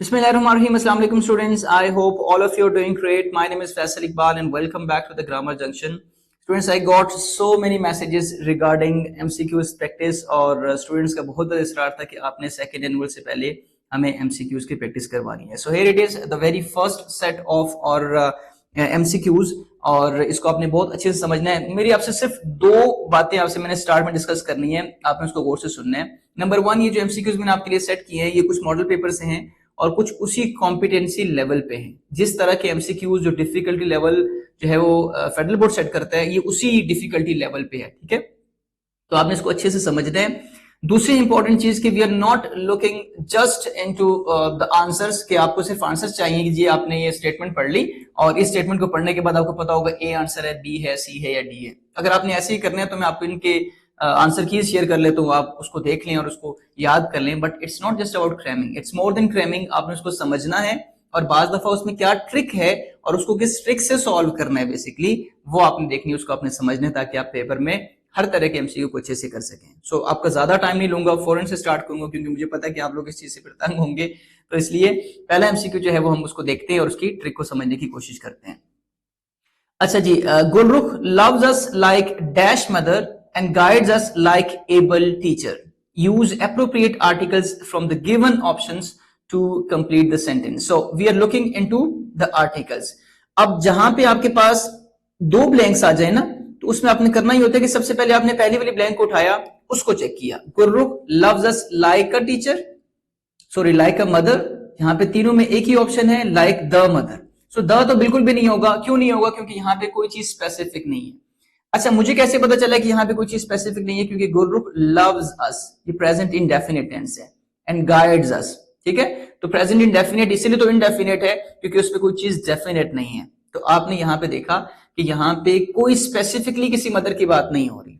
Bismillahirrahmanirrahim. Assalamu alaikum students. I hope all of you are doing great. My name is Faisal Iqbal and welcome back to the Grammar Junction. Students, I got so many messages regarding MCQs practice और students का बहुत बड़ा इसरार था कि आपने second annual से पहले हमें MCQs की practice करवानी है. So here it is, the very first set of और MCQs और इसको आपने बहुत अच्छे से समझना है. मेरी आपसे सिर्फ दो बातें आपसे मैंने स्टार्ट में डिस्कस करनी है, आपने उसको गौर से सुनना है. नंबर वन, ये जो MCQs मैंने आपके लिए सेट किए हैं ये कुछ मॉडल पेपर से हैं और कुछ उसी कॉम्पिटेंसी लेवल पे हैं. जिस तरह के MCQs जो डिफिकल्टी लेवल जो है वो फेडरल बोर्ड सेट करता है, ये उसी डिफिकल्टी लेवल पे है. ठीक है, तो आपने इसको अच्छे से समझना है. दूसरी इंपॉर्टेंट चीज कि we are not looking just into the answers, कि आपको सिर्फ आंसर्स चाहिए कि जी आपने ये स्टेटमेंट पढ़ ली और इस स्टेटमेंट को पढ़ने के बाद आपको पता होगा ए आंसर है, बी है, सी है या डी है. अगर आपने ऐसे ही करना है तो मैं आपको इनके आंसर की शेयर कर लेता हूँ, आप उसको देख लें और उसको याद कर लें. But it's not just about cramming, it's more than cramming. आपने उसको समझना है और बाज दफा उसमें क्या ट्रिक है और उसको किस ट्रिक से सॉल्व करना है, बेसिकली वो आपने देखनी है, उसको आपने समझना है ताकि आप पेपर में हर तरह के MCQ को अच्छे से कर सकें. सो आपका ज्यादा टाइम नहीं लूंगा, फौरन से स्टार्ट करूंगा क्योंकि मुझे पता है कि आप लोग इस चीज से फिर तंग होंगे. तो इसलिए पहला MCQ जो है वो हम उसको देखते हैं और उसकी ट्रिक को समझने की कोशिश करते हैं. अच्छा जी, Gulrukh loves us like dash mother and guides us like able teacher. Use appropriate articles from the given options to complete the sentence. So we are looking into the articles. अब जहां पे आपके पास दो ब्लैंक्स आ जाए ना, तो उसमें आपने करना ही होता है कि सबसे पहले आपने पहली वाली ब्लैंक को उठाया, उसको चेक किया. Gulrukh loves us like a teacher, sorry like a mother. यहाँ पे तीनों में एक ही ऑप्शन है, like the mother. So the तो बिल्कुल भी नहीं होगा. क्यों नहीं होगा? क्योंकि यहाँ पे कोई चीज स्पेसिफिक नहीं है. अच्छा, मुझे कैसे पता चला कि यहाँ पे कोई चीज स्पेसिफिक नहीं है? क्योंकि गुलरुख लव्स अस, ये प्रेजेंट इंडेफिनिट टेंस है, एंड गाइड्स अस. ठीक है, तो प्रेजेंट इंडेफिनिट इसीलिए तो इंडेफिनिट है क्योंकि उसमें कोई चीज डेफिनेट नहीं है. तो आपने यहाँ पे देखा कि यहाँ पे कोई स्पेसिफिकली किसी मदर की बात नहीं हो रही.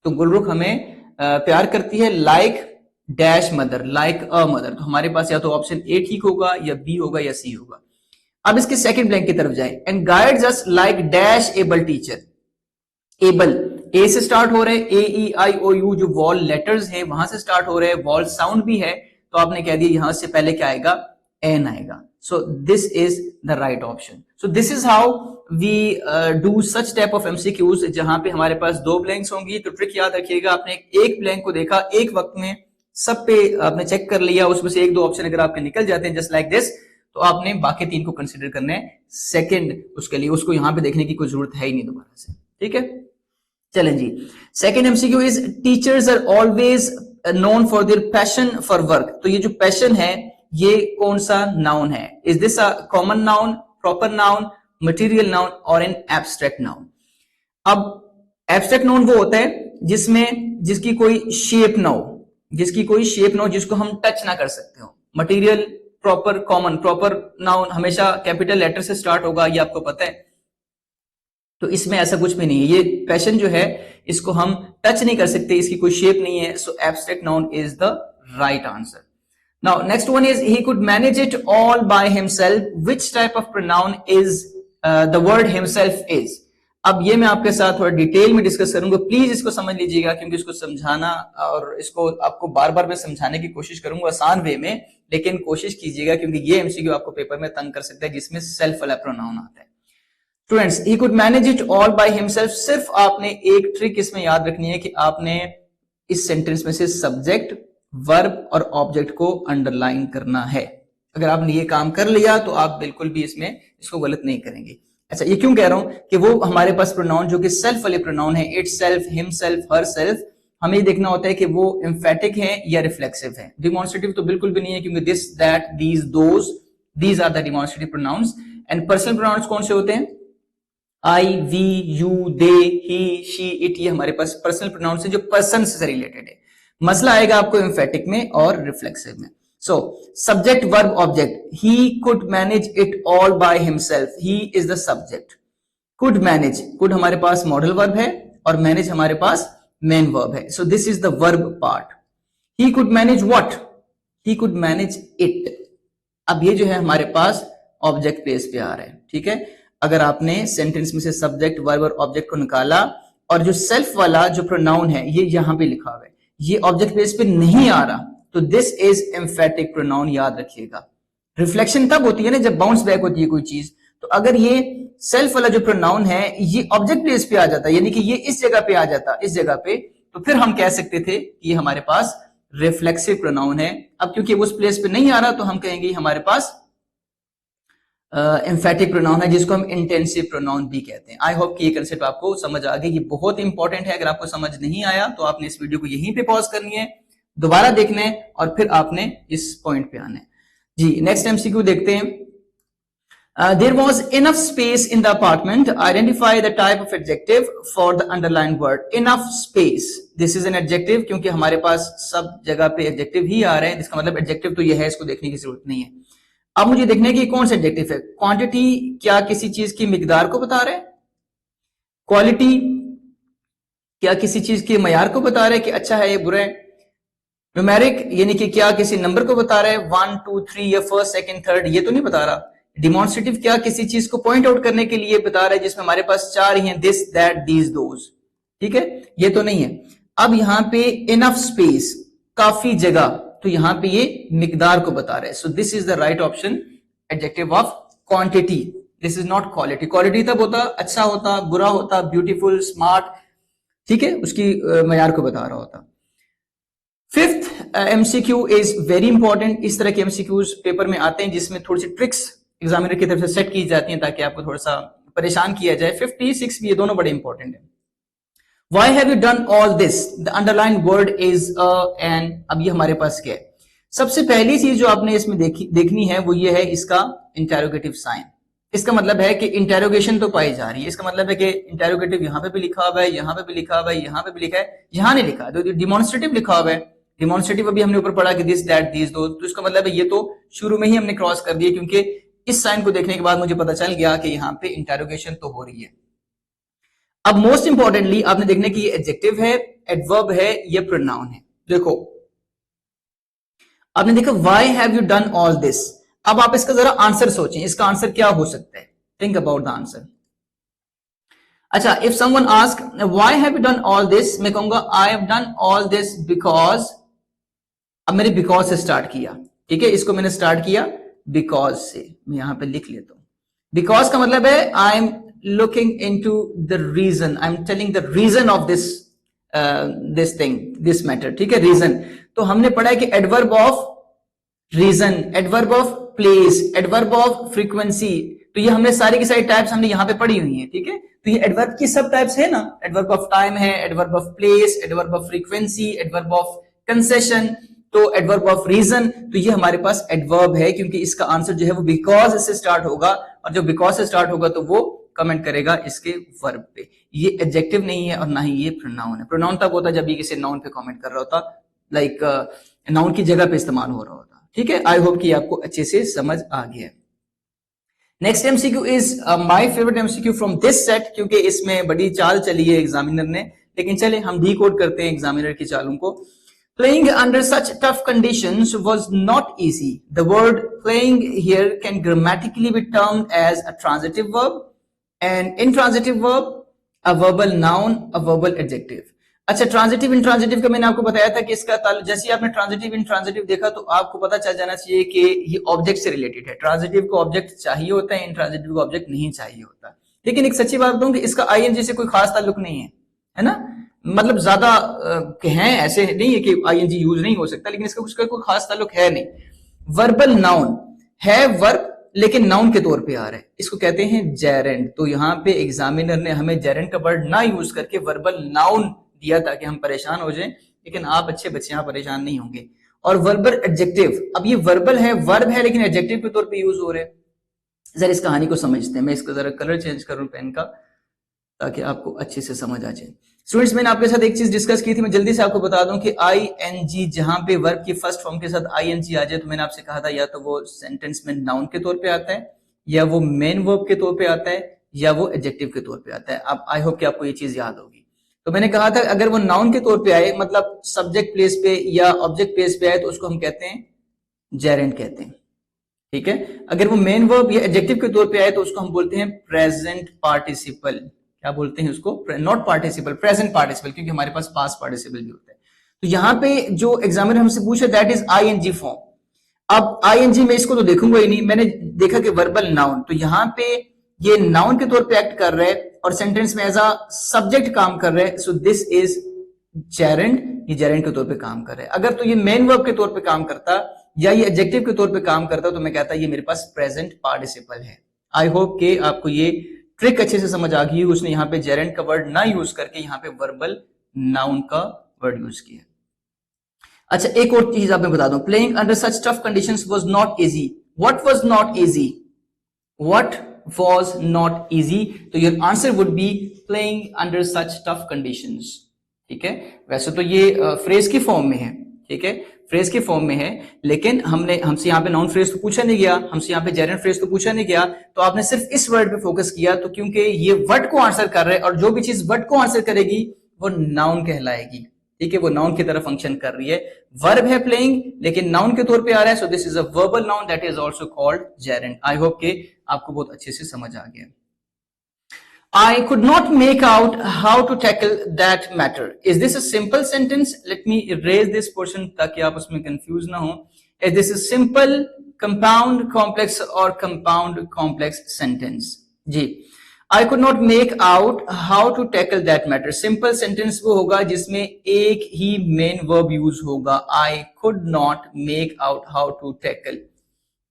तो गुलरुख हमें प्यार करती है like dash mother, like a mother. तो हमारे पास या तो ऑप्शन ए ठीक होगा या बी होगा या सी होगा. अब इसके सेकेंड ब्लैंक की तरफ जाए, and guides us like dash able teacher. Able A से स्टार्ट हो रहे हैं, AEIOU जो वॉल लेटर्स हैं वहां से स्टार्ट हो रहे हैं, वॉल साउंड भी है, तो आपने कह दिया यहां से पहले क्या आएगा? एन आएगा. So this is the right option. So this is how we do such type of MCQs जहां पे हमारे पास दो ब्लैंक्स होंगी. तो ट्रिक याद रखिएगा, आपने एक ब्लैंक को देखा एक वक्त में, सब पे आपने चेक कर लिया, उसमें से एक दो ऑप्शन अगर आपके निकल जाते हैं जस्ट लाइक दिस, तो आपने बाकी तीन को कंसिडर करना है सेकेंड उसके लिए, उसको यहां पे देखने की कोई जरूरत है ही नहीं दोबारा से. ठीक है, चलें जी. Second MCQ is teachers are always known for their passion for work. तो ये जो पैशन है ये कौन सा नाउन है? Is this a common noun, proper noun, material noun और एन एब्स्ट्रैक्ट नाउन? अब एब्स्ट्रैक्ट नाउन वो होता है जिसकी कोई शेप ना हो, जिसको हम टच ना कर सकते हो. Material, proper, common. Proper noun हमेशा कैपिटल लेटर से स्टार्ट होगा, ये आपको पता है. तो इसमें ऐसा कुछ भी नहीं है. ये पैशन जो है इसको हम टच नहीं कर सकते, इसकी कोई शेप नहीं है. So abstract noun is the right answer. Now next one is he could manage it all by himself. Which type of pronoun is the word himself is? अब ये मैं आपके साथ थोड़ा डिटेल में डिस्कस करूंगा, प्लीज इसको समझ लीजिएगा क्योंकि इसको समझाना और इसको आपको बार बार मैं समझाने की कोशिश करूंगा आसान वे में, लेकिन कोशिश कीजिएगा क्योंकि ये MCQ आपको पेपर में तंग कर सकता है जिसमें सेल्फ वाला प्रोनाउन आता है. Students, he could manage it all by himself. सिर्फ आपने एक ट्रिक इसमें याद रखनी है कि आपने इस सेंटेंस में से सब्जेक्ट, वर्ब और ऑब्जेक्ट को अंडरलाइन करना है. अगर आपने ये काम कर लिया तो आप बिल्कुल भी इसको गलत नहीं करेंगे. अच्छा, ये क्यों कह रहा हूं कि वो हमारे पास प्रोनाउन जो कि सेल्फ वाले प्रोनाउन है, it self, him self, her self, हमें ये देखना होता है कि वो एम्फेटिक है या रिफ्लेक्सिव है. डिमॉन्स्ट्रेटिव तो बिल्कुल भी नहीं है क्योंकि this, that, these, those, these are the demonstrative pronouns. And personal pronouns कौन से होते हैं? I, we, you, they, he, she, it, ये हमारे पास पर्सनल प्रोनाउंस है जो पर्सन से रिलेटेड है. मसला आएगा आपको एम्फेटिक में और रिफ्लेक्सिव में. So subject, verb, object. He could manage it all by himself. He is the subject. Could manage, could हमारे पास मॉडल वर्ब है और मैनेज हमारे पास मेन वर्ब है. So this is the verb part. He could manage what? He could manage it. अब ये जो है हमारे पास ऑब्जेक्ट प्लेस पे आ रहा है. ठीक है, अगर आपने सेंटेंस में से सब्जेक्ट, वर्ब और ऑब्जेक्ट को निकाला और जो सेल्फ वाला जो प्रोनाउन है ये यहां पे लिखा हुआ है, ये ऑब्जेक्ट प्लेस पे नहीं आ रहा, तो दिस इज एम्फेटिक प्रोनाउन, याद रखिएगा. रिफ्लेक्शन तब होती है ना जब बाउंस बैक होती है कोई चीज। तो अगर ये सेल्फ वाला जो प्रोनाउन है ये ऑब्जेक्ट प्लेस पे आ जाता है, यानी कि ये इस जगह पे आ जाता, इस जगह पे, तो फिर हम कह सकते थे कि ये हमारे पास रिफ्लेक्सिव प्रोनाउन है। अब क्योंकि उस प्लेस पे नहीं आ रहा तो हम कहेंगे हमारे पास एम्फेटिक प्रोनाउन है, जिसको हम इंटेंसिव प्रोनाउन भी कहते हैं। आई होप कि ये कंसेप्ट आपको समझ आ गया। ये बहुत इंपॉर्टेंट है, अगर आपको समझ नहीं आया तो आपने इस वीडियो को यहीं पे पॉज करनी है, दोबारा देखना है और फिर आपने इस पॉइंट पे आना है। जी नेक्स्ट एमसीक्यू देखते हैं। There was enough space in the apartment. Identify the type of adjective for the underlined word. Enough space. This is an adjective क्योंकि हमारे पास सब जगह पे adjective ही आ रहे हैं, जिसका मतलब adjective तो ये है, इसको देखने की जरूरत नहीं है। अब मुझे देखना है कि कौन सा adjective है। Quantity क्या किसी चीज की मिकदार को बता रहा है? Quality क्या किसी चीज के मयार को बता रहा है कि अच्छा है या बुरा है? न्यूमेरिक यानी कि क्या किसी नंबर को बता रहा है, 1 2 3 या फर्स्ट सेकंड थर्ड, ये तो नहीं बता रहा। डिमॉन्स्ट्रेटिव क्या किसी चीज को पॉइंट आउट करने के लिए बता रहा है, जिसमें हमारे पास चार ही हैं, दिस दैट दीज दोज, ठीक है, ये तो नहीं है। अब यहाँ पे इनफ स्पेस, काफी जगह, तो यहाँ पे ये मिकदार को बता रहा है। सो this is the right option, adjective of quantity. This is not quality. Quality तब होता अच्छा होता, बुरा होता, ब्यूटीफुल, स्मार्ट, ठीक है, उसकी मयार को बता रहा होता। Fifth MCQ is very important. इस तरह के एमसीक्यूज पेपर में आते हैं जिसमें थोड़ी सी ट्रिक्स एग्जामिनर की तरफ से सेट की जाती हैं ताकि आपको थोड़ा सा परेशान किया जाए। 56 भी, ये दोनों बड़े इंपॉर्टेंट है। Why have you done all this? The underlined word is a an। अब ये हमारे पास क्या है? सबसे पहली चीज जो आपने इसमें देखनी है वो ये है इसका इंटेरोगेटिव साइन। इसका मतलब है कि इंटेरोगेशन तो पाई जा रही है। इसका मतलब है कि इंटेरोगेटिव यहाँ पे भी लिखा हुआ है, यहाँ पे भी लिखा हुआ है, यहाँ पे भी लिखा है, यहाँ नहीं लिखा है। तो डिमॉन्स्ट्रेटिव लिखा हुआ है। डिमॉन्स्ट्रेटिव अभी हमने ऊपर पढ़ा कि दिस दैट दीज दो, तो इसका मतलब है ये तो शुरू में ही हमने क्रॉस कर दिया, क्योंकि इस साइन को देखने के बाद मुझे पता चल गया कि यहाँ पे इंटेरोगेशन तो हो रही है। अब मोस्ट इंपॉर्टेंटली आपने देखना कि ये एडजेक्टिव है, एडवर्ब है, ये प्रोनाउन है। देखो आपने देखा why have you done all this. अब आप इसका जरा आंसर सोचें, इसका आंसर क्या हो सकता है? Think about the answer. अच्छा, if someone ask why have you done all this, मैं कहूंगा I have done all this because. अब मैंने बिकॉज से स्टार्ट किया, ठीक है, इसको मैंने स्टार्ट किया बिकॉज से। मैं यहां पे लिख लेता हूं। बिकॉज का मतलब है I am looking into the reason, I am telling the reason of this thing, this matter, ठीक है, रीजन। तो हमने पढ़ा है कि adverb of reason, adverb of place, adverb of frequency, तो ये हमने सारी की सारी टाइप्स हमने यहां पे पढ़ी हुई है, ठीक है। तो ये एडवर्ब की सब टाइप्स है ना, एडवर्ब ऑफ टाइम है, adverb of place, adverb of frequency, adverb of concession, तो एडवर्ब ऑफ रीजन, तो ये हमारे पास एडवर्ब है, क्योंकि इसका आंसर जो है वो बिकॉज से स्टार्ट होगा, और जो बिकॉज से स्टार्ट होगा तो वो कमेंट करेगा इसके वर्ब पे। ये एडजेक्टिव नहीं है और ना ही ये प्रोनाउन है। प्रोनाउन तब होता जब ये किसी नाउन पे कमेंट कर रहा होता, लाइक नाउन की जगह पे इस्तेमाल हो रहा होता, ठीक है। आई होप कि आपको अच्छे से समझ आ गया। Next MCQ is my favourite MCQ from this set, क्योंकि इसमें बड़ी चाल चली है एग्जामिनर ने, लेकिन चले हम डिकोड करते हैं एग्जामिनर की चालों को। Playing under such tough conditions was not easy. The word playing here can grammatically be termed as a transitive verb, an intransitive verb, a verbal noun, a verbal adjective. अच्छा, transitive intransitive का मैंने आपको बताया था कि इसका ताल्लुक, जैसे ही आपने ट्रांजिटिव इंट्रांजिटिव देखा तो आपको पता चल जाना चाहिए कि ये ऑब्जेक्ट से रिलेटेड है। ट्रांजिटिव को ऑब्जेक्ट चाहिए होता है, इंट्रांजिटिव को ऑब्जेक्ट नहीं चाहिए होता। लेकिन एक सच्ची बात बताऊं कि इसका आईएनजी से कोई खास ताल्लुक नहीं है ना, मतलब ज्यादा हैं, ऐसे नहीं है कि आईएनजी यूज नहीं हो सकता, लेकिन इसका उसका कोई खास ताल्लुक है नहीं। वर्बल नाउन है वर्ब, लेकिन नाउन के तौर पे आ रहा है, इसको कहते हैं जेरेंड। तो यहाँ पे एग्जामिनर ने हमें जेरेंड का वर्ड ना यूज करके वर्बल नाउन दिया ताकि हम परेशान हो जाएं, लेकिन आप अच्छे बच्चे यहाँ परेशान नहीं होंगे। और वर्बल एडजेक्टिव, अब ये वर्बल है, वर्ब है, लेकिन एडजेक्टिव के तौर पे यूज हो रहे हैं। जरा इस कहानी को समझते हैं। मैं इसका जरा कलर चेंज करूं पेन का, ताकि आपको अच्छे से समझ आ जाए। स्टूडेंट्स, मैंने आपके साथ एक चीज डिस्कस की थी, मैं जल्दी से आपको बता दूं कि आईएनजी जहां पे वर्ब की फर्स्ट फॉर्म के साथ आईएनजी आ जाए, तो मैंने आपसे कहा था या तो वो सेंटेंस में नाउन के तौर पे आता है, या वो मेन वर्ब के तौर पे आता है, या वो एडजेक्टिव के तौर पे आता है। अब आई होप कि आपको ये चीज याद होगी। तो मैंने कहा था अगर वो नाउन के तौर पे आए, मतलब सब्जेक्ट प्लेस पे या ऑब्जेक्ट प्लेस पे आए, तो उसको हम कहते हैं जेरेंड कहते हैं, ठीक है। अगर वो मेन वर्ब या एडजेक्टिव के तौर पे आए तो उसको हम बोलते हैं प्रेजेंट पार्टिसिपल। क्या बोलते हैं उसको? नॉट पार्टिसिपल, प्रेजेंट पार्टिसिपल, क्योंकि हमारे पास पास्ट पार्टिसिपल भी होता है। तो यहाँ पे जो एग्जामिनर हमसे पूछे दैट इज आईएनजी फॉर्म। अब आईएनजी में इसको तो देखूंगा ही नहीं, मैंने देखा कि वर्बल नाउन, तो यहां पे ये नाउन के तौर पे एक्ट कर रहा है और सेंटेंस में एज अ सब्जेक्ट काम कर रहा है, सो दिस इज जेरेंड, ये जेरेंड के तौर पे काम कर रहा है। अगर तो ये मेन वर्ब के तौर पे काम करता या ये एडजेक्टिव के तौर पे काम करता तो मैं कहता ये मेरे पास प्रेजेंट पार्टिसिपल है। आई होप कि आपको ये ट्रिक अच्छे से समझ आ गई, उसने यहाँ पे जेरेंड का वर्ड ना यूज करके यहाँ पे वर्बल नाउन का वर्ड यूज किया। अच्छा, एक और चीज आप मैं बता दूं, playing under such tough conditions was not easy. What was not easy? What was not easy? तो your answer would be playing under such tough conditions. ठीक है, वैसे तो ये फ्रेज की फॉर्म में है, ठीक है, फ्रेज के फॉर्म में है, लेकिन हमसे यहाँ पे नाउन फ्रेज तो पूछा नहीं गया, हमसे यहाँ पे जेरेंड फ्रेज तो पूछा नहीं गया, तो आपने सिर्फ इस वर्ड पे फोकस किया, तो क्योंकि ये वर्ड को आंसर कर रहे हैं और जो भी चीज वर्ड को आंसर करेगी वो नाउन कहलाएगी। ठीक है, वो नाउन की तरह फंक्शन कर रही है। वर्ब है प्लेइंग, लेकिन नाउन के तौर पे आ रहा है, सो this is a verbal noun that is also called gerund. I hope के आपको बहुत अच्छे से समझ आ गया। I could not make out how to tackle that matter. Is this a simple sentence? Let me erase this portion ताकि आप उसमें confuse ना हो. Is this a simple, compound, complex or compound complex sentence? Ji, I could not make out how to tackle that matter. Simple sentence वो होगा जिसमें एक ही main verb use होगा. I could not make out how to tackle.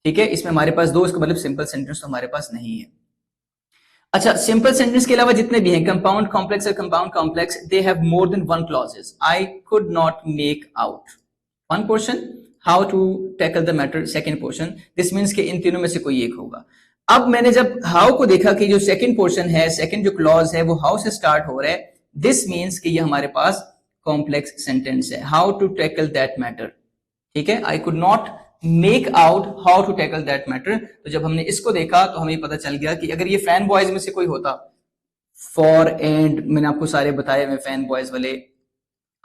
ठीक है, इसमें हमारे पास दो, इसका मतलब simple sentence तो हमारे पास नहीं है। अच्छा, सिंपल सेंटेंस के अलावा जितने भी हैं, कंपाउंड कॉम्प्लेक्स और compound complex, they have more than one clauses. I could not make out one portion, how to tackle the matter second portion, this means कि इन तीनों में से कोई एक होगा। अब मैंने जब हाउ को देखा कि जो सेकंड पोर्शन है, सेकंड जो क्लॉज है वो हाउ से स्टार्ट हो रहा है, दिस मींस कि ये हमारे पास कॉम्प्लेक्स सेंटेंस है, how to tackle that matter. ठीक है, I could not make out how to tackle that matter. तो जब हमने इसको देखा तो हमें पता चल गया कि अगर ये फैन बॉयज में से कोई होता, फॉर एंड, मैंने आपको सारे बताए हुए फैन बॉयज वाले,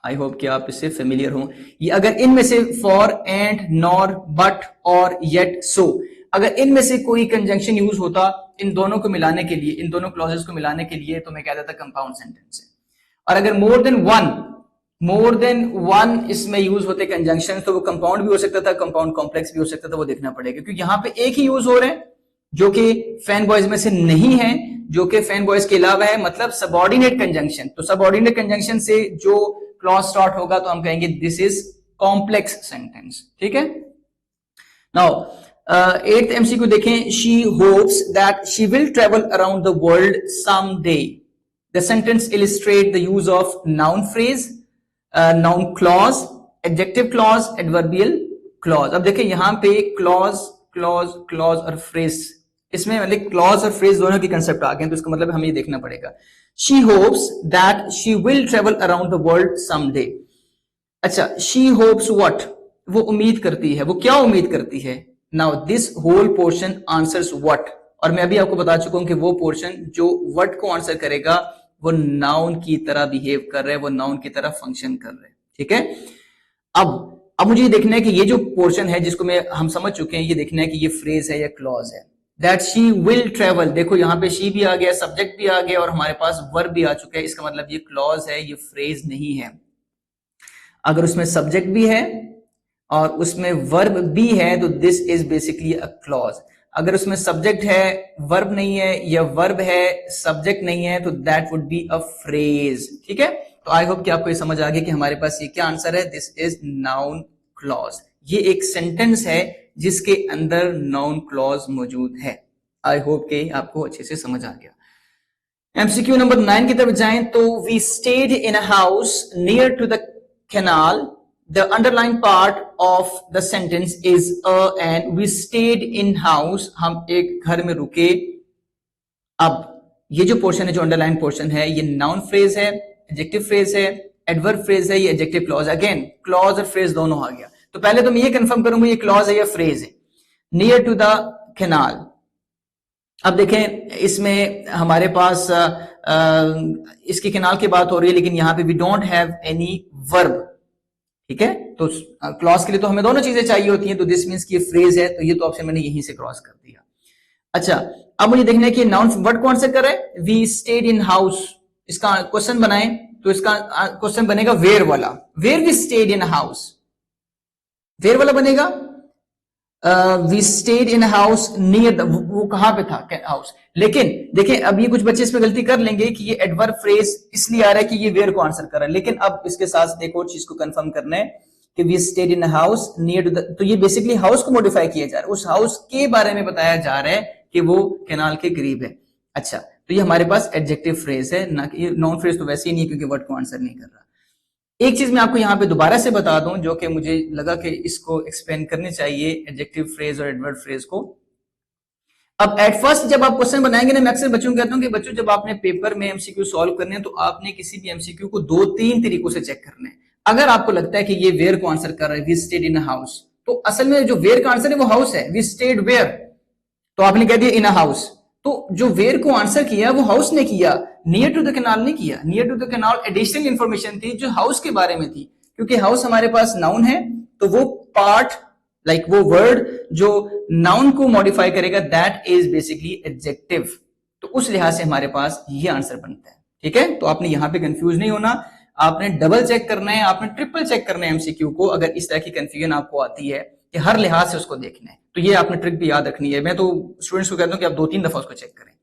आई होप कि आप इससे फेमिलियर हो। ये अगर इनमें से फॉर एंड नॉर बट और येट सो, अगर इनमें से कोई कंजंक्शन यूज होता इन दोनों को मिलाने के लिए, इन दोनों क्लॉजेस को मिलाने के लिए, तो मैं कहता था कंपाउंड सेंटेंस है। और अगर मोर देन वन इसमें यूज होते कंजंक्शन, तो वो कंपाउंड भी हो सकता था, कंपाउंड कॉम्प्लेक्स भी हो सकता था, वो देखना पड़ेगा, क्योंकि यहाँ पे एक ही यूज हो रहे हैं जो कि फैन बॉयज में से नहीं है, जो कि फैन बॉयज के अलावा है, मतलब सबऑर्डिनेट कंजंक्शन। तो सबऑर्डिनेट कंजंक्शन से जो क्लॉज स्टार्ट होगा तो हम कहेंगे दिस इज कॉम्प्लेक्स सेंटेंस। ठीक है, नाउ 8th एमसीक्यू देखें, she hopes that she will travel around the world some day. The sentence illustrate the use of noun phrase, noun clause, adjective clause, adverbial clause. अब देखिए यहाँ पे clause clause clause और phrase, इसमें मतलब clause और phrase दोनों की कंसेप्ट आ गए, तो इसका मतलब हमें ये देखना पड़ेगा। She hopes that she will travel around the world some day. अच्छा, शी होप्स व्हाट, वो उम्मीद करती है, वो क्या उम्मीद करती है। Now this whole portion answers what, और मैं अभी आपको बता चुका हूं कि वो पोर्शन जो व्हाट को आंसर करेगा वो नाउन की तरह बिहेव कर रहे हैं, वो नाउन की तरह फंक्शन कर रहे हैं। ठीक है, अब मुझे ये देखना है कि ये जो पोर्शन है जिसको हम समझ चुके हैं, ये देखना है कि ये फ्रेज है या क्लॉज है। दैट शी विल ट्रेवल, देखो यहाँ पे शी भी आ गया, सब्जेक्ट भी आ गया और हमारे पास वर्ब भी आ चुका है, इसका मतलब ये क्लॉज है, ये फ्रेज नहीं है। अगर उसमें सब्जेक्ट भी है और उसमें वर्ब भी है तो this is basically a clause. अगर उसमें सब्जेक्ट है वर्ब नहीं है, या वर्ब है सब्जेक्ट नहीं है, तो that would be a phrase. ठीक है, तो आई होप कि आपको ये समझ आ गया कि हमारे पास ये क्या आंसर है, दिस इज नाउन क्लॉज। ये एक सेंटेंस है जिसके अंदर नाउन क्लॉज मौजूद है। आई होप कि आपको अच्छे से समझ आ गया। एमसीक्यू नंबर 9 की तरफ जाएं तो we stayed in a house near to the canal. The underlined part of the sentence is and we stayed in house, हम एक घर में रुके। अब ये जो पोर्शन है, जो अंडरलाइन पोर्शन है, ये नाउन फ्रेज है, एडजेक्टिव फ्रेज है, एडवर्ब फ्रेज है, ये एडजेक्टिव क्लॉज। अगेन क्लॉज और फ्रेज दोनों आ गया। तो पहले तो मैं ये कंफर्म करूंगा ये क्लॉज है या फ्रेज है। नियर टू द कैनाल, अब देखें इसमें हमारे पास इसकी कैनाल की बात हो रही है, लेकिन यहाँ पे we don't have any verb. ठीक है, तो क्लॉज के लिए तो हमें दोनों चीजें चाहिए होती हैं, तो दिस मींस कि ये फ्रेज है, तो ये तो ऑप्शन मैंने यहीं से क्रॉस कर दिया। अच्छा, अब मुझे देखना है कि नाउन वर्ड कौन से कर रहा है, वी स्टेड इन हाउस। इसका क्वेश्चन बनाएं तो इसका क्वेश्चन बनेगा वेयर वाला, where we stayed in house, where वाला बनेगा। We stayed in house near the, वो कहां पे था हाउस। लेकिन देखिए अब ये कुछ बच्चे इसमें गलती कर लेंगे कि ये एडवर्ब फ्रेज इसलिए आ रहा है कि ये वेयर को आंसर कर रहा है, लेकिन अब इसके साथ एक और चीज को कंफर्म करना है कि we stayed in house near to the, तो ये बेसिकली हाउस को मॉडिफाई किया जा रहा है, उस हाउस के बारे में बताया जा रहा है कि वो कैनाल के करीब है। अच्छा, तो ये हमारे पास एडजेक्टिव फ्रेज है, ना कि नाउन फ्रेज तो वैसे ही नहीं, क्योंकि वर्ड को आंसर नहीं कर रहा। एक चीज मैं आपको यहाँ पे दोबारा से बता दूं जो कि मुझे लगा कि इसको एक्सप्लेन करनी चाहिए, एडजेक्टिव फ्रेज और एडवर्ब फ्रेज को। अब एट फर्स्ट जब आप क्वेश्चन बनाएंगे ना, मैं अक्सर बच्चों को कहता हूं कि बच्चों जब आपने पेपर में एमसीक्यू सॉल्व करने हैं तो आपने किसी भी एमसीक्यू को 2-3 तरीकों से चेक करना है। अगर आपको लगता है कि ये वेयर को आंसर कर रहा है, वी स्टेड इन हाउस, तो असल में जो वेयर का आंसर है वो हाउस है, वी स्टेड वेयर, तो आपने कह दिया इन हाउस, तो जो वेयर को आंसर किया वो हाउस ने किया, नियर टू द कैनाल ने किया। Near to the canal additional information थी जो हाउस के बारे में थी, क्योंकि हाउस हमारे पास नाउन है, तो वो पार्ट लाइक वो वर्ड जो नाउन को मॉडिफाई करेगा दैट इज बेसिकली एडजेक्टिव, तो उस लिहाज से हमारे पास ये आंसर बनता है। ठीक है, तो आपने यहां पे कंफ्यूज नहीं होना, आपने डबल चेक करना है, आपने ट्रिपल चेक करना है एमसीक्यू को, अगर इस तरह की कंफ्यूजन आपको आती है कि हर लिहाज से उसको देखना है, तो ये आपने ट्रिक भी याद रखनी है। मैं तो स्टूडेंट्स को कहता हूं कि आप 2-3 दफा उसको चेक करें।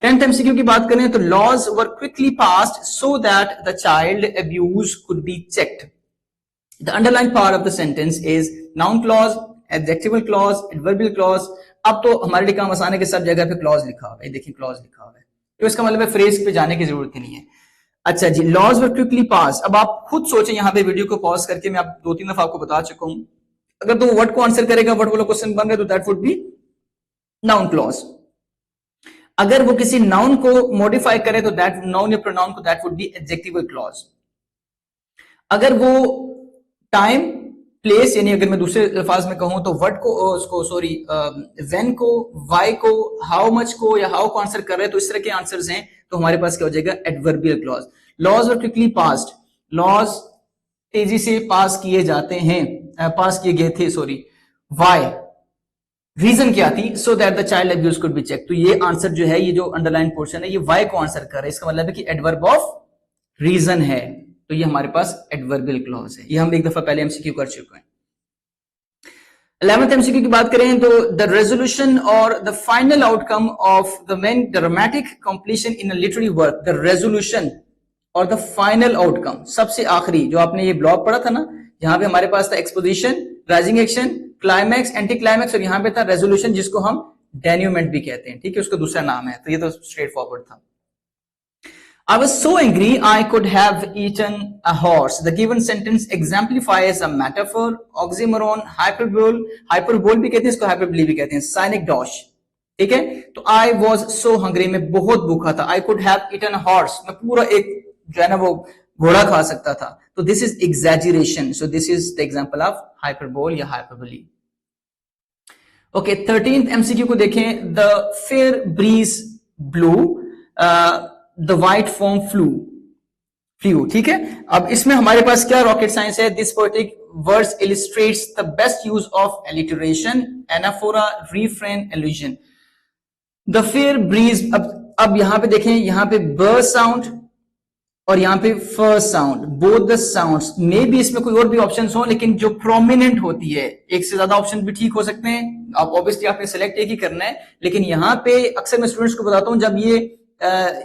10th एमसीक्यू की बात करें तो laws were quickly passed so that the child abuse could be checked. The underline part of the sentence is noun clause, adjectival clause, adverbial clause. अब तो हमारे लिए काम आसान है कि सब जगह पे क्लॉज लिखा हुआ है, देखिए क्लॉज लिखा हुआ है, तो इसका मतलब है फ्रेज पे जाने की जरूरत ही नहीं है। अच्छा जी, लॉज वर क्विकली पास, अब आप खुद सोचें, यहाँ पे वीडियो को पॉज करके मैं आप 2-3 दफा आपको बता चुका हूं, अगर तो वर्ड को आंसर करेगा, वर्ड वाला क्वेश्चन बन रहा है तो that would be noun clause. अगर वो किसी नाउन को मॉडिफाई करे तो दैट नाउन या प्रोनाउन को that would be adjectival clause. अगर वो टाइम प्लेस, यानी अगर मैं दूसरे अल्फाज में कहूं तो वर्ड को उसको सॉरी व्हेन को, व्हाई को, हाउ मच को या हाउ को आंसर कर रहे हैं, तो इस तरह के आंसर्स हैं, तो हमारे पास क्या हो जाएगा, adverbial clause. Laws were quickly passed, laws तेजी से पास किए जाते हैं, पास किए गए थे, सॉरी। व्हाई, रीजन क्या थी, so that the child abuse could be check, तो ये आंसर जो है, ये जो अंडरलाइन पोर्शन है, ये व्हाई को आंसर कर रहा है, इसका मतलब है कि एडवर्ब ऑफ रीजन है, तो ये हमारे पास एडवर्बियल क्लॉज है। ये हम एक दफा पहले एमसीक्यू कर चुके हैं। 11th एमसीक्यू की बात करें तो द रेजोल्यूशन और the final outcome of the main dramatic completion in a literary work, the resolution और द फाइनल आउटकम, सबसे आखिरी जो आपने ये ब्लॉक पढ़ा था ना, जहां पे हमारे पास था exposition, rising action, climax, anti climax, और यहाँ पे था रेजोल्यूशन जिसको हम डेन्यूमेंट भी कहते हैं, ठीक है, उसका दूसरा नाम है, तो ये तो स्ट्रेट फॉरवर्ड था। I was so angry I could have eaten a horse. The given sentence exemplifies a metaphor, oxymoron, hyperbole, hyperbole भी कहते हैं इसको, hyperbole भी कहते हैं, synecdoche, ठीक है। तो I was so hungry, मैं बहुत भूखा था, I could have eaten a horse, मैं पूरा एक जो है ना वो घोड़ा खा सकता था, तो this is exaggeration, so this is the example of hyperbole या hyperbole. Okay, 13th MCQ को देखें, the fair breeze blew, the white foam flew, ठीक है। अब इसमें हमारे पास क्या रॉकेट साइंस है, this poetic words illustrates the best use of alliteration, anaphora, refrain, allusion. The fair breeze, अब यहां पे देखें, यहां पे ब साउंड और यहां पे फ साउंड, बोथ द साउंड्स, मे भी इसमें कोई और भी ऑप्शन हो, लेकिन जो प्रोमिनेंट होती है, एक से ज्यादा ऑप्शन भी ठीक हो सकते हैं, आप ऑब्वियसली आपने सेलेक्ट एक ही करना है, लेकिन यहां पे अक्सर मैं स्टूडेंट्स को बताता हूं जब ये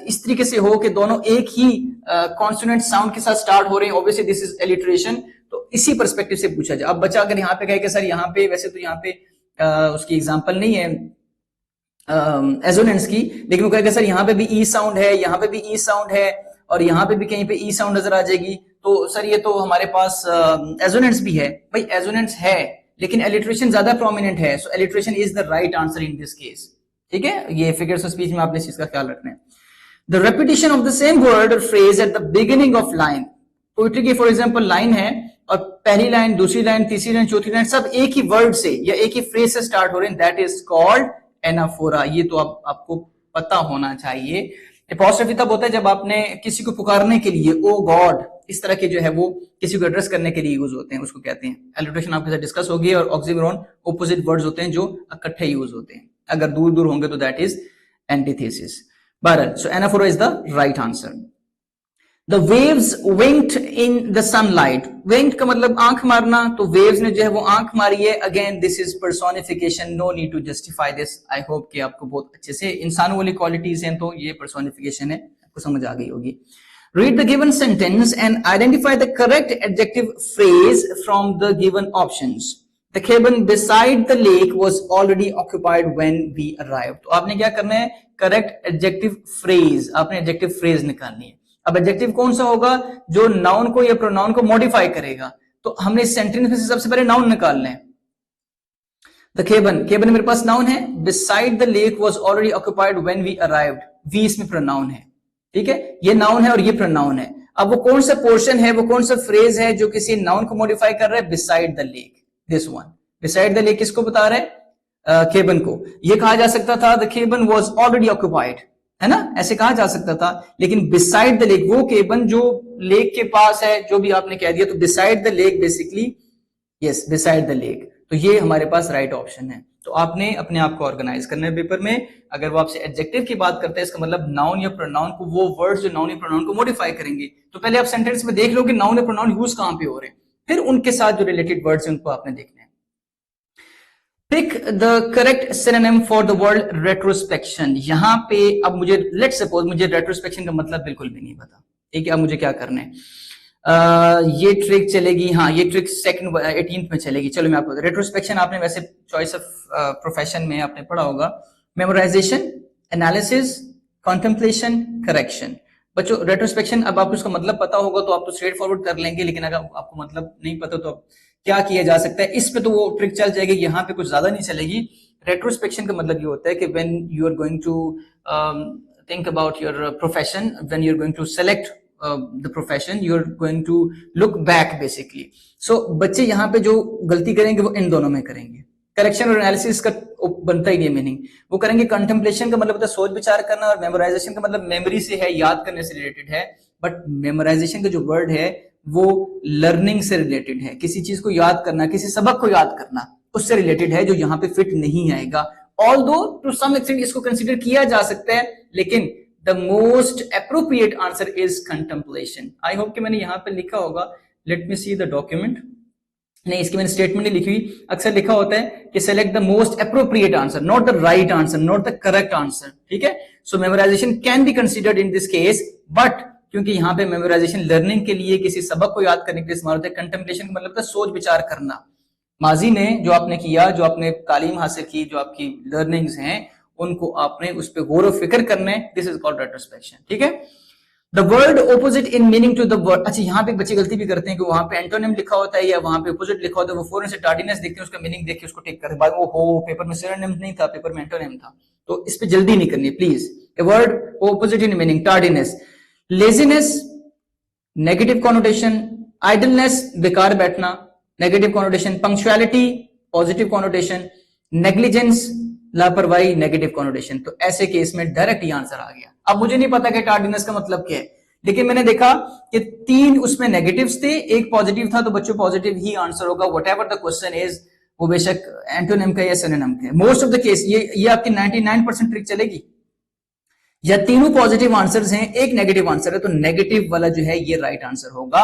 इस तरीके से हो कि दोनों एक ही कॉन्सोनेंट साउंड के साथ स्टार्ट हो रहे हैं, ऑब्वियसली दिस इज एलिटरेशन, तो इसी पर्सपेक्टिव से पूछा जाए। अब बच्चा अगर यहाँ पे कहे कि सर यहाँ पे, वैसे तो यहाँ पे उसकी एग्जांपल नहीं है एजोनेंट्स की, लेकिन वो कहेगा सर यहाँ पे भी ई साउंड है, यहाँ पे भी ई साउंड है, और यहाँ पे भी कहीं पे ई साउंड नजर आ जाएगी, तो सर ये तो हमारे पास एजोनेंट्स भी है। भाई एजोनेंट्स है, लेकिन एलिटरेशन ज्यादा प्रोमिनेंट है, so alliteration is the right answer in this case, ठीक है। ये फिगर्स ऑफ स्पीच में आपने इस चीज का ख्याल रखना है। The repetition of the same word और phrase at the beginning of line, poetry की फॉर एग्जांपल लाइन है और पहली लाइन, दूसरी लाइन, तीसरी लाइन, चौथी लाइन सब एक ही वर्ड से या एक ही फ्रेज से स्टार्ट हो रहे हैं, दैट इज कॉल्ड एनाफोरा। ये तो आपको पता होना चाहिए। एपोस्ट्रोफी तब होता है जब आपने किसी को पुकारने के लिए, ओ गॉड, इस तरह के जो है वो किसी को एड्रेस करने के लिए यूज होते हैं, उसको कहते हैं। एलिटरेशन आपके साथ डिस्कस होगी, और ऑक्सीमोरॉन ऑपोजिट वर्ड्स होते हैं जो इकट्ठे यूज होते हैं, अगर दूर दूर होंगे तो दैट इज एंटीथेसिस। बहरहाल, so anaphora is the right answer. The waves winked in the sunlight, winked का मतलब आंख मारना, तो वेव्स ने जो है वो आंख मारी है। Again this is personification, no need to justify this. I hope कि आपको बहुत अच्छे से इंसानों वाली क्वालिटीज हैं तो ये पर्सोनिफिकेशन है, आपको समझ आ गई होगी। Read the given sentence and identify the correct adjective phrase from the given options. The cabin beside the lake was already occupied when we arrived. तो आपने क्या करना है, करेक्ट एडजेक्टिव फ्रेज, आपने एडजेक्टिव फ्रेज निकालनी है। अब एडजेक्टिव कौन सा होगा, जो नाउन को या प्रोनाउन को मॉडिफाई करेगा। तो हमने इस सेंटेंस में से सबसे पहले नाउन निकालना है। द केबन, केबन मेरे पास नाउन है, beside the lake was already occupied when we arrived, we इसमें प्रोनाउन है, ठीक है, ये नाउन है और ये प्रोनाउन है। अब वो कौन सा पोर्शन है, वो कौन सा फ्रेज है जो किसी नाउन को मॉडिफाई कर रहा है, beside the lake, this one. Beside the lake किसको बता रहा है, केबन को। ये कहा जा सकता था द केबन वाज ऑलरेडी ऑक्युपाइड, है ना, ऐसे कहा जा सकता था, लेकिन बिसाइड द लेक, वो केबन जो लेक के पास है, जो भी आपने कह दिया, तो beside the lake basically, yes beside the lake, तो ये हमारे पास राइट ऑप्शन है। तो आपने अपने आप को ऑर्गेनाइज करना है पेपर में। अगर वो आपसे एडजेक्टिव की बात करते हैं, इसका मतलब नाउन या प्रोनाउन को, वो वर्ड्स जो नाउन या प्रोनाउन को मॉडिफाई करेंगे, तो पहले आप सेंटेंस में देख लो कि नाउन या प्रोनाउन यूज कहां पे हो रहे हैं, फिर उनके साथ जो रिलेटेड वर्ड्स हैं उनको आपने देखना है। Pick the correct synonym for the word retrospection. यहां पे अब मुझे लेट सपोज मुझे रेट्रोस्पेक्शन का मतलब बिल्कुल भी नहीं पता, ठीक है, अब मुझे क्या करना है, ये ट्रिक चलेगी, हाँ ये ट्रिक सेकंड 18th में चलेगी। चलो मैं आपको, रेट्रोस्पेक्शन आपने वैसे चॉइस ऑफ प्रोफेशन में आपने पढ़ा होगा, मेमोराइजेशन, एनालिसिस, कॉन्टेम्पलेशन, करेक्शन। बच्चों रेट्रोस्पेक्शन, अब आपको उसका मतलब पता होगा तो आप तो स्ट्रेट फॉरवर्ड कर लेंगे, लेकिन अगर आपको मतलब नहीं पता तो क्या किया जा सकता है, इस पे तो वो ट्रिक चल जाएगी, यहाँ पे कुछ ज्यादा नहीं चलेगी। रेट्रोस्पेक्शन का मतलब ये होता है कि when you are going to think about your profession, when you are going to select the profession, you're going to look back basically. So बच्चे यहाँ पे जो गलती करेंगे वो इन दोनों में करेंगे। करेक्शन और एनालिसिस का बनता ही नहीं मीनिंग, वो करेंगे कंटेम्पलेशन का मतलब होता है सोच विचार करना, और मेमोराइजेशन का मतलब मेमोरी से है, याद करने से रिलेटेड है। बट मेमोराइजेशन का जो वर्ड है वो लर्निंग से रिलेटेड है, किसी चीज को याद करना, किसी सबक को याद करना, उससे रिलेटेड है, जो यहाँ पे फिट नहीं आएगा। ऑल्दो टू सम एक्सटेंट इसको कंसिडर किया जा सकता है, लेकिन the most appropriate answer is contemplation. I hope कि मैंने यहाँ पे लिखा होगा, let me see the document. नहीं, इसकी मैंने स्टेटमेंट नहीं लिखी हुई, अक्सर लिखा होता है कि select the most appropriate answer, not the right answer, not the correct answer, ठीक है। So memorization can be considered in this case, but क्योंकि यहाँ पे memorization learning के लिए, किसी सबक को याद करने के लिए इस्तेमाल होता है, contemplation का मतलब होता है सोच विचार करना, माजी में जो आपने किया, जो आपने तालीम हासिल की, जो आपकी लर्निंग्स हैं, उनको आपने उस पर गौर फिक्र करना है। दिस इज कॉल्ड रेट्रोस्पेक्शन, ठीक है। The word opposite in meaning to the word, अच्छा यहाँ पे बच्चे गलती भी करते हैं कि वहां पे एंटोनिम लिखा होता है या वहां पे ऑपोजिट लिखा होता है, वो फौरन से टार्डीनेस देखते हैं, उसका मीनिंग देख के उसको टिक करते हैं, बाद वो हो पेपर में सिनोनिम नहीं था, पेपर में एंटोनिम था, तो इस पे जल्दी नहीं करनी please. A word opposite in meaning, tardiness, laziness negative connotation, idleness बेकार बैठना negative connotation, punctuality positive connotation, negligence लापरवाही नेगेटिव कॉनोटेशन। तो ऐसे केस में डायरेक्ट ही आंसर आ गया। अब मुझे नहीं पता कि टार्डीनेस का मतलब क्या है, लेकिन मैंने देखा कि 3 उसमें नेगेटिव्स थे, 1 पॉजिटिव था, तो बच्चों पॉजिटिव ही आंसर होगा, व्हाटएवर द क्वेश्चन इज, वो बेशक एंटोनिम का या सिनोनिम का। मोस्ट ऑफ द केस ये आपकी 99% ट्रिक चलेगी, या तीनों पॉजिटिव आंसर्स हैं, 1 नेगेटिव आंसर है, तो नेगेटिव वाला जो है ये राइट आंसर होगा।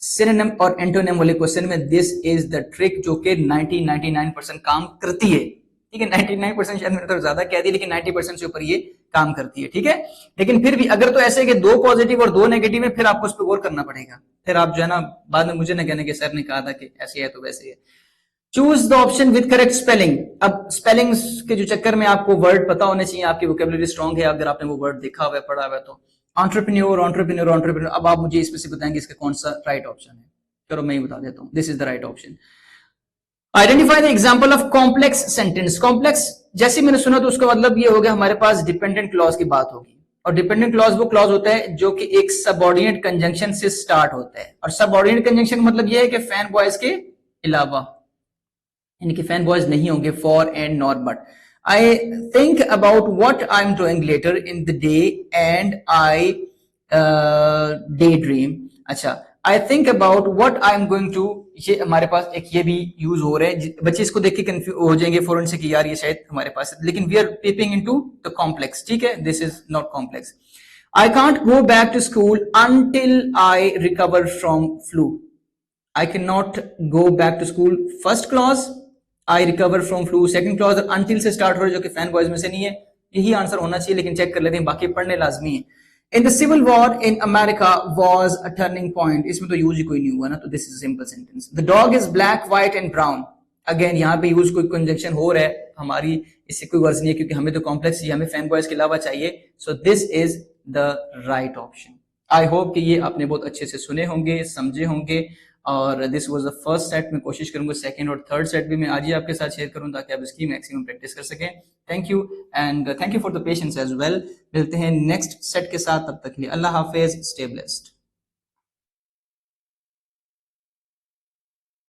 सिनोनिम और एंटोनिम वाले क्वेश्चन में दिस इज द ट्रिक जो कि 99% काम करती है, ठीक है। 99% शायद मैंने तो ज्यादा कह दी, लेकिन 90% से ऊपर ये काम करती है, ठीक है। लेकिन फिर भी अगर तो ऐसे कि 2 पॉजिटिव और 2 नेगेटिव है, फिर आपको उस पर गौर करना पड़ेगा, फिर आप जो है ना बाद में मुझे ना कहने के सर ने कहा था कि ऐसे है तो वैसे है। Choose the option with correct spelling. अब स्पेलिंग्स के जो चक्कर में आपको वर्ड पता होने चाहिए, आपकी वोकेबुलरी स्ट्रांग है, अगर आपने वो वर्ड देखा हुआ है, पढ़ा हुआ है, तो एंटरप्रेन्योर एंटरप्रेन्योर एंटरप्रेन्योर, अब आप मुझे इसमें से बताएंगे इसका कौन सा राइट ऑप्शन है। चलो मैं ही बता देता हूँ, this is the right option. Identify the example of complex sentence. Complex जैसे मैंने सुना तो उसका मतलब ये हो गया, हमारे पास डिपेंडेंट क्लॉज की बात होगी, और डिपेंडेंट क्लॉज वो क्लॉज होता है जो कि एक सबऑर्डिनेट कंजंक्शन से स्टार्ट होता है, और सबऑर्डिनेट कंजंक्शन का मतलब ये है कि फैन बॉयज के अलावा, यानी कि फैन बॉयज नहीं होंगे, for and not but. I think about what I am doing later in the day and I daydream. अच्छा, I think about what I am going to, ये हमारे पास एक ये भी यूज हो रहा है, बच्चे इसको देख के कंफ्यूज हो जाएंगे फौरन से कि यार ये शायद हमारे पास है, लेकिन we are peeping into the complex, ठीक है, this is not complex. I can't go back to school until I recover from flu. I cannot go back to school. First clause I recover from flu, second clause until से start हो रहा है जो कि fan boys में से नहीं है. यही आंसर होना चाहिए, लेकिन चेक कर लेते हैं, बाकी पढ़ने लाजमी है. In the civil war in America was a turning point. इसमें तो यूज ही कोई नहीं हुआ ना, तो this is simple sentence. The dog is black, white and brown. Again यहाँ पे यूज कोई कंजंक्शन हो रहा है, हमारी इससे कोई वर्ज नहीं है क्योंकि हमें तो कॉम्प्लेक्स चाहिए, हमें फैन बॉयज के अलावा चाहिए. सो this is the right option. I hope कि ये आपने बहुत अच्छे से सुने होंगे, समझे होंगे. और this was the first set. मैं कोशिश करूंगा सेकंड और थर्ड सेट भी मैं आज ही आपके साथ शेयर करूं ताकि आप इसकी मैक्सिमम प्रैक्टिस कर सकें. Thank you and thank you for the patience as well. मिलते हैं नेक्स्ट सेट के साथ, तब तक के लिए अल्लाह हाफिज, स्टे ब्लेस्ड.